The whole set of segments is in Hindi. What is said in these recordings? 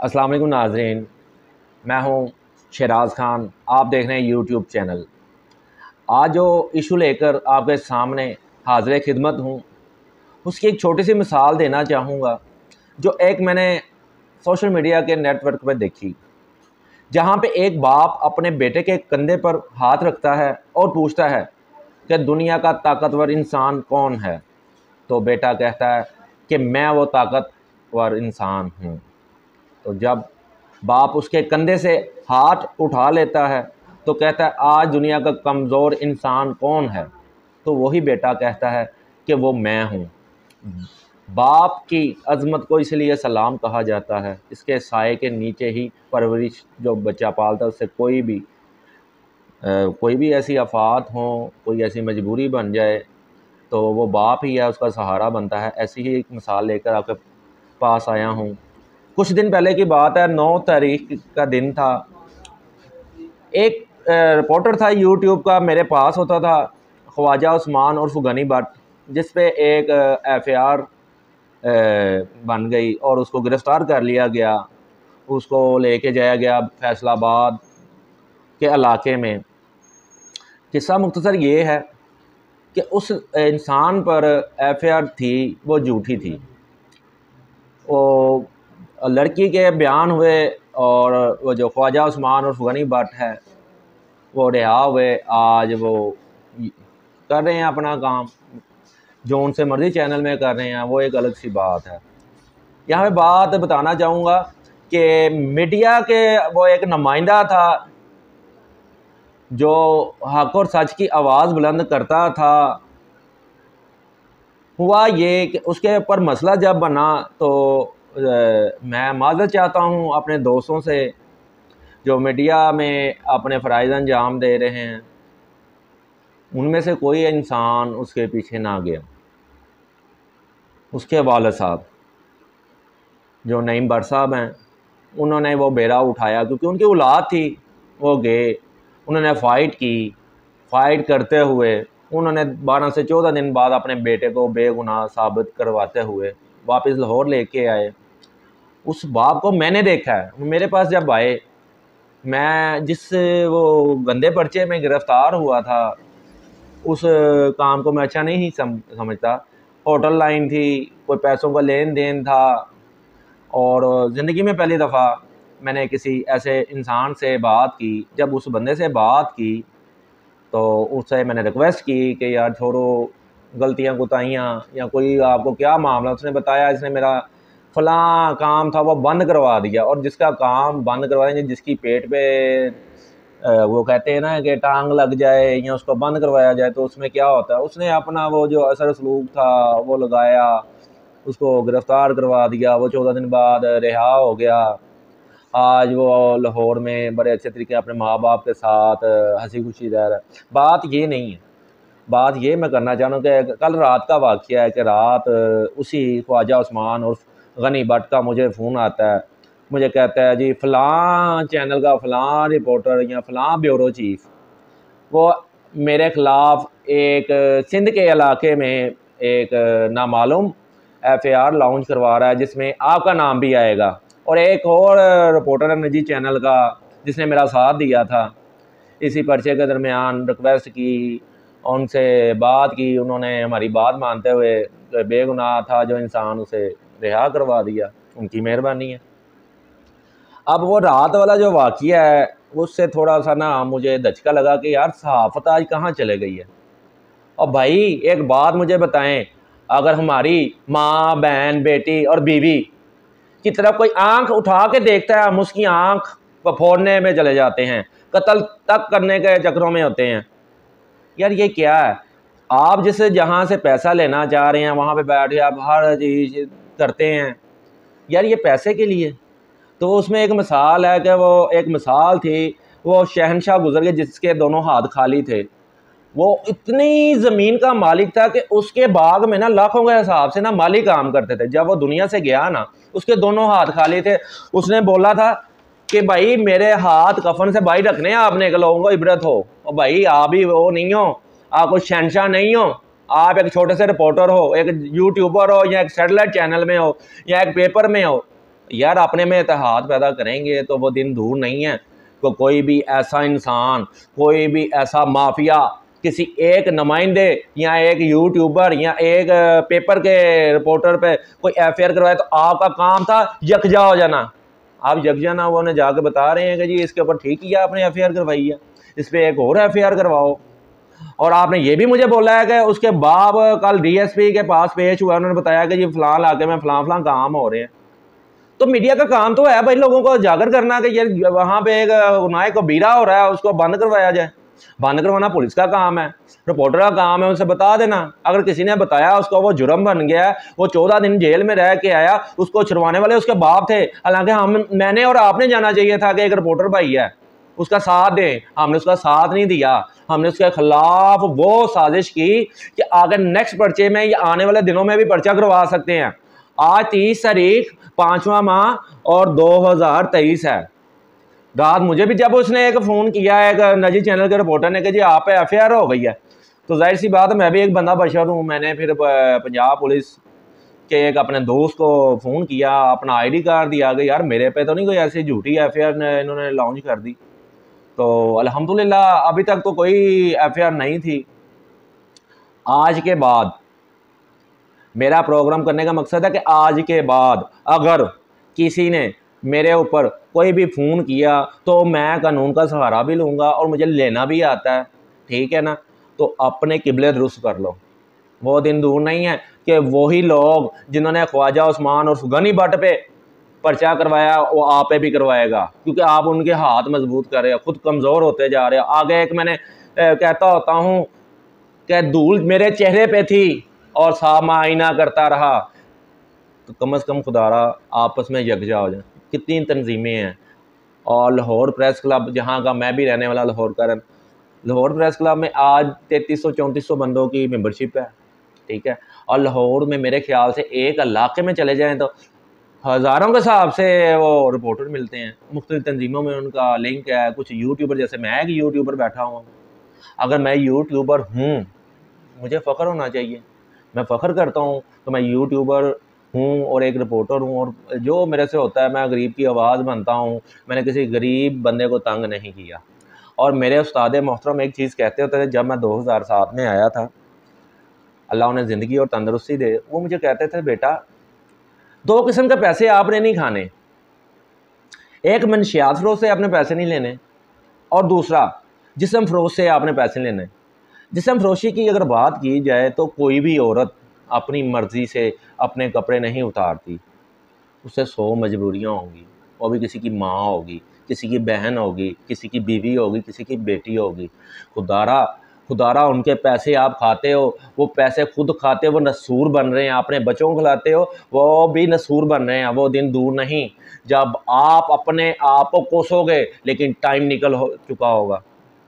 अस्सलाम वालेकुम नाज़रीन, मैं हूं शहराज़ खान। आप देख रहे हैं यूट्यूब चैनल। आज जो इशू लेकर आपके सामने हाज़िर खिदमत हूं, उसकी एक छोटी सी मिसाल देना चाहूँगा, जो एक मैंने सोशल मीडिया के नेटवर्क पर देखी, जहां पे एक बाप अपने बेटे के कंधे पर हाथ रखता है और पूछता है कि दुनिया का ताकतवर इंसान कौन है। तो बेटा कहता है कि मैं वो ताकतवर इंसान हूँ। तो जब बाप उसके कंधे से हाथ उठा लेता है तो कहता है आज दुनिया का कमज़ोर इंसान कौन है। तो वही बेटा कहता है कि वो मैं हूँ। बाप की अज़मत को इसलिए सलाम कहा जाता है, इसके साए के नीचे ही परवरिश जो बच्चा पालता है उससे कोई भी ऐसी आफात हो, कोई ऐसी मजबूरी बन जाए तो वो बाप ही है, उसका सहारा बनता है। ऐसी ही एक मिसाल लेकर आपके पास आया हूँ। कुछ दिन पहले की बात है, 9 तारीख का दिन था। एक रिपोर्टर था यूट्यूब का, मेरे पास होता था, ख्वाजा उस्मान उर्फ गनी भट्ट, जिस पे एक एफआईआर बन गई और उसको गिरफ़्तार कर लिया गया। उसको लेके जाया गया फैसलाबाद के इलाके में। किस्सा मुख्तसर ये है कि उस इंसान पर एफआईआर थी, वो झूठी थी। वो लड़की के बयान हुए और वो जो ख्वाजा उस्मान उर्फ गनी भट्ट है वो रिहा हुए। आज वो कर रहे हैं अपना काम, जो उनसे मर्ज़ी चैनल में कर रहे हैं, वो एक अलग सी बात है। यहाँ पे बात बताना चाहूँगा कि मीडिया के वो एक नुमाइंदा था जो हक़ और सच की आवाज़ बुलंद करता था। हुआ ये कि उसके ऊपर मसला जब बना तो मैं माज़रत चाहता हूँ अपने दोस्तों से जो मीडिया में अपने फ़राइज़ अंजाम दे रहे हैं। उनमें से कोई इंसान उसके पीछे ना गया। उसके वालिद साहब जो नईम भट्ट साहब हैं, उन्होंने वो बेड़ा उठाया क्योंकि उनकी औलाद थी। वो गए, उन्होंने फ़ाइट की। फ़ाइट करते हुए उन्होंने 12 से 14 दिन बाद अपने बेटे को बेगुनाह साबित करवाते हुए वापस लाहौर लेके आए। उस बाप को मैंने देखा है। मेरे पास जब आए, मैं जिस वो गंदे पर्चे में गिरफ़्तार हुआ था, उस काम को मैं अच्छा नहीं समझता। होटल लाइन थी, कोई पैसों का लेन देन था और ज़िंदगी में पहली दफ़ा मैंने किसी ऐसे इंसान से बात की। जब उस बंदे से बात की तो उससे मैंने रिक्वेस्ट की कि यार छोड़ो गलतियाँ कोताहियाँ, या कोई आपको क्या मामला। उसने बताया इसने मेरा फ़लाँ काम था वो बंद करवा दिया। और जिसका काम बंद करवा देंगे, जिसकी पेट पे वो कहते हैं ना कि टांग लग जाए या उसको बंद करवाया जाए, तो उसमें क्या होता है, उसने अपना वो जो असर सलूक था वो लगाया, उसको गिरफ़्तार करवा दिया। वो 14 दिन बाद रिहा हो गया। आज वो लाहौर में बड़े अच्छे तरीके अपने माँ बाप के साथ हंसी खुशी रह रहा है। बात ये नहीं है। बात ये मैं करना चाह रहा हूँ कि कल रात का वाक़या है कि रात उसी ख्वाजा उस्मान और गनी भट्ट का मुझे फ़ोन आता है। मुझे कहता है जी फ़लाँ चैनल का फ़लाँ रिपोर्टर या फ़लाँ ब्यूरो चीफ़ वो मेरे ख़िलाफ़ एक सिंध के इलाके में एक नामालूम एफआईआर लॉन्च करवा रहा है, जिसमें आपका नाम भी आएगा। और एक और रिपोर्टर है निजी चैनल का, जिसने मेरा साथ दिया था इसी पर्चे के दरमियान, रिक्वेस्ट की, उनसे बात की। उन्होंने हमारी बात मानते हुए बेगुनाह था जो इंसान, उसे रिहा करवा दिया। उनकी मेहरबानी है। अब वो रात वाला जो वाक़या है उससे थोड़ा सा ना मुझे धचका लगा कि यार सहाफ़त आज कहाँ चले गई है। और भाई एक बात मुझे बताएं, अगर हमारी माँ, बहन, बेटी और बीवी की तरफ कोई आंख उठा के देखता है, हम उसकी आंख को फोड़ने में चले जाते हैं, कत्ल तक करने के चक्रों में होते हैं। यार ये क्या है? आप जिस जहाँ से पैसा लेना चाह रहे हैं वहाँ पे बैठे आप हर चीज़ करते हैं, यार ये पैसे के लिए। तो उसमें एक मिसाल है कि वो एक मिसाल थी, वो शहनशाह गुजर गए जिसके दोनों हाथ खाली थे। वो इतनी ज़मीन का मालिक था कि उसके बाग में ना लाखों के हिसाब से ना माली काम करते थे। जब वो दुनिया से गया ना, उसके दोनों हाथ खाली थे। उसने बोला था कि भाई मेरे हाथ कफन से भाई रखने हैं आपने, कि लोगों को इबरत हो। और भाई आप भी वो नहीं हो, आप कोई शहनशाह नहीं हो। आप एक छोटे से रिपोर्टर हो, एक यूट्यूबर हो, या एक सैटेलाइट चैनल में हो, या एक पेपर में हो। यार अपने में इत्तेहाद पैदा करेंगे तो वो दिन दूर नहीं है तो कोई भी ऐसा इंसान, कोई भी ऐसा माफिया किसी एक नुमाइंदे या एक यूट्यूबर या एक पेपर के रिपोर्टर पे कोई एफआईआर करवाए तो आपका काम था यकजा हो जाना। आप यकजा ना वो ने जाके बता रहे हैं कि जी इसके ऊपर ठीक किया आपने, एफआईआर करवाई है, इस पर एक और एफआईआर करवाओ। और आपने ये भी मुझे बोला है कि उसके बाप कल डीएसपी के पास पेश हुआ, उन्होंने बताया कि जी फलां इलाके में फलां काम हो रहे हैं। तो मीडिया का काम तो है भाई लोगों को उजागर करना कि यार वहाँ पे एक गुनाह कबीरा हो रहा है, उसको बंद करवाया जाए। बंद करवाना पुलिस का काम है, रिपोर्टर का काम है उसे बता देना। अगर किसी ने बताया उसको वो जुर्म बन गया है, वो 14 दिन जेल में रह के आया, उसको छुड़वाने वाले उसके बाप थे। हालांकि मैंने और आपने जाना चाहिए था कि एक रिपोर्टर भाई है, उसका साथ दें। हमने उसका साथ नहीं दिया, हमने उसके खिलाफ वो साजिश की कि आगे नेक्स्ट पर्चे में या आने वाले दिनों में भी पर्चा करवा सकते हैं। आज 30 तारीख 5वां माह और 2023 है। रात मुझे भी जब उसने एक फ़ोन किया है एक नजी चैनल के रिपोर्टर ने कि जी आप पे एफआईआर हो गई है, तो जाहिर सी बात है मैं भी एक बंदा बशर हूँ। मैंने फिर पंजाब पुलिस के एक अपने दोस्त को फ़ोन किया, अपना आईडी कार्ड दिया कि यार मेरे पे तो नहीं कोई ऐसी झूठी एफआईआर इन्होंने लॉन्च कर दी। तो अल्हम्दुलिल्लाह अभी तक तो कोई एफआईआर नहीं थी। आज के बाद मेरा प्रोग्राम करने का मकसद है कि आज के बाद अगर किसी ने मेरे ऊपर कोई भी फ़ोन किया तो मैं कानून का सहारा भी लूँगा और मुझे लेना भी आता है, ठीक है ना। तो अपने किबले दुरुस्त कर लो। वो दिन दूर नहीं है कि वही लोग जिन्होंने ख्वाजा उस्मान और सुगनी भट्ट पे पर्चा करवाया वो आप पे भी करवाएगा, क्योंकि आप उनके हाथ मजबूत कर रहे हो, खुद कमज़ोर होते जा रहे हो। आगे एक मैंने कहता होता हूँ कि धूल मेरे चेहरे पे थी और सामा आईना करता रहा, तो कम से कम खुदारा आपस में यकजा हो जाए। कितनी तंजीमें हैं। और लाहौर प्रेस क्लब जहाँ का मैं भी रहने वाला लाहौर का, लाहौर प्रेस क्लब में आज 3300-3400 बंदों की मेंबरशिप है, ठीक है। और लाहौर में मेरे ख्याल से एक इलाके में चले जाएं तो हज़ारों के हिसाब से वो रिपोर्टर मिलते हैं। मुख्तलिफ तंजीमों में उनका लिंक है। कुछ यूट्यूबर, जैसे मैं एक यूट्यूबर बैठा हूँ, अगर मैं यूट्यूबर हूँ मुझे फ़ख्र होना चाहिए। मैं फ़ख्र करता हूँ तो मैं यूट्यूबर हूँ और एक रिपोर्टर हूँ, और जो मेरे से होता है मैं गरीब की आवाज़ बनता हूँ। मैंने किसी गरीब बंदे को तंग नहीं किया। और मेरे उस्ताद मोहतरम एक चीज़ कहते होते थे, जब मैं 2007 में आया था, अल्लाह उन्हें ज़िंदगी और तंदरुस्ती दे, वो मुझे कहते थे बेटा 2 किस्म के पैसे आपने नहीं खाने, एक मनशियात फरोश से आपने पैसे नहीं लेने और दूसरा जिस्म फरोश से आपने पैसे लेने। जिस्म फरोशी की अगर बात की जाए तो कोई भी औरत अपनी मर्ज़ी से अपने कपड़े नहीं उतारती, उससे 100 मजबूरियाँ होंगी। वो भी किसी की माँ होगी, किसी की बहन होगी, किसी की बीवी होगी, किसी की बेटी होगी। खुदारा उनके पैसे आप खाते हो, वो पैसे खुद खाते हो, वो नसूर बन रहे हैं। अपने बच्चों को खिलाते हो, वो भी नसूर बन रहे हैं। वो दिन दूर नहीं जब आप अपने आप को कोसोगे, लेकिन टाइम निकल हो चुका होगा।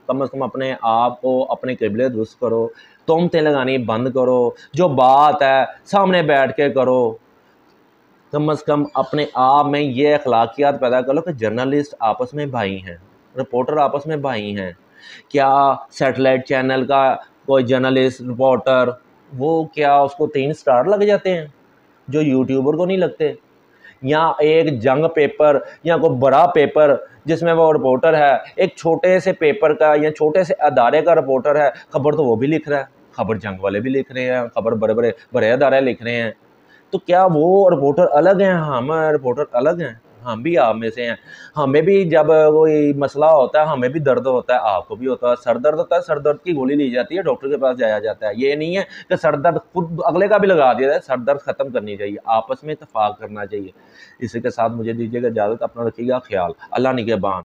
कम से कम अपने आप को, अपने किबले दुरुस्त करो, तोहमतें लगानी बंद करो, जो बात है सामने बैठ के करो। कम से कम अपने आप में ये अखलाकियात पैदा कर लो कि जर्नलिस्ट आपस में भाई हैं, रिपोर्टर आपस में भाई हैं। क्या सैटेलाइट चैनल का कोई जर्नलिस्ट रिपोर्टर, वो क्या उसको 3 स्टार लग जाते हैं जो यूट्यूबर को नहीं लगते? या एक जंग पेपर या कोई बड़ा पेपर जिसमें वो रिपोर्टर है, एक छोटे से पेपर का या छोटे से अदारे का रिपोर्टर है, खबर तो वो भी लिख रहा है, खबर जंग वाले भी लिख रहे हैं, खबर बड़े बड़े अदारे लिख रहे हैं। तो क्या वो रिपोर्टर अलग हैं, हम रिपोर्टर अलग हैं? हम भी आप में से हैं। हमें भी जब कोई मसला होता है हमें भी दर्द होता है, आपको भी होता है। सर दर्द होता है, सर दर्द की गोली ली जाती है, डॉक्टर के पास जाया जाता है। ये नहीं है कि सर दर्द खुद अगले का भी लगा दिया जाए। सर दर्द ख़त्म करनी चाहिए, आपस में इत्तेफाक करना चाहिए। इसी के साथ मुझे दीजिएगा इजाज़त। अपना रखिएगा ख्याल। अल्लाह निगहबान।